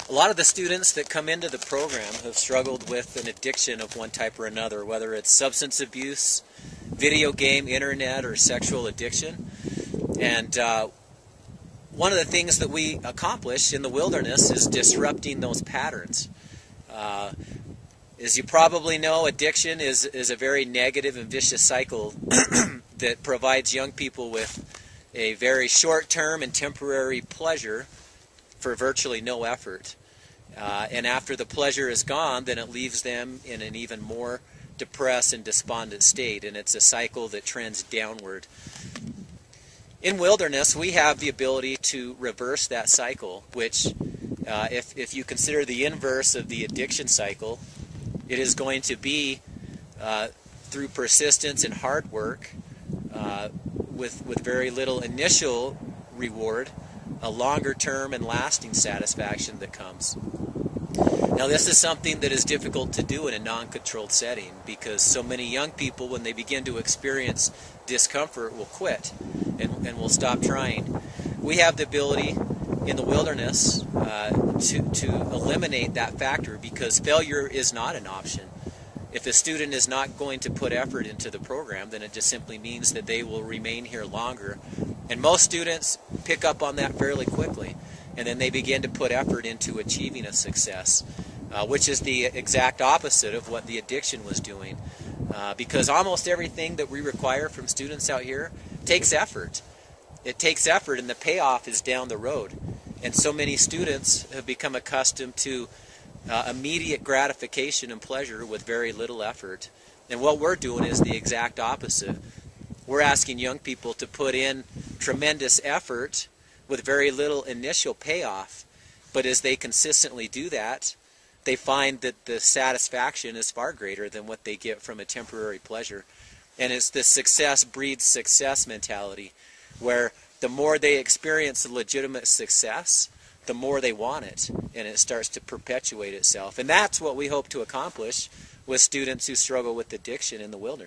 A lot of the students that come into the program have struggled with an addiction of one type or another, whether it's substance abuse, video game, internet, or sexual addiction. And one of the things that we accomplish in the wilderness is disrupting those patterns. As you probably know, addiction is a very negative and vicious cycle that provides young people with a very short-term and temporary pleasure for virtually no effort. And after the pleasure is gone, then it leaves them in an even more depressed and despondent state, and it's a cycle that trends downward. In wilderness, we have the ability to reverse that cycle, which, if you consider the inverse of the addiction cycle, it is going to be through persistence and hard work, with very little initial reward, a longer term and lasting satisfaction that comes. Now, this is something that is difficult to do in a non-controlled setting, because so many young people, when they begin to experience discomfort, will quit and will stop trying. We have the ability in the wilderness to eliminate that factor, because failure is not an option. If a student is not going to put effort into the program, then it just simply means that they will remain here longer. And most students pick up on that fairly quickly, and then they begin to put effort into achieving a success, which is the exact opposite of what the addiction was doing. Because almost everything that we require from students out here takes effort. It takes effort, and the payoff is down the road. And so many students have become accustomed to immediate gratification and pleasure with very little effort. And what we're doing is the exact opposite. We're asking young people to put in tremendous effort with very little initial payoff. But as they consistently do that, they find that the satisfaction is far greater than what they get from a temporary pleasure. And it's the success breeds success mentality, where the more they experience a legitimate success, the more they want it, and it starts to perpetuate itself. And that's what we hope to accomplish with students who struggle with addiction in the wilderness.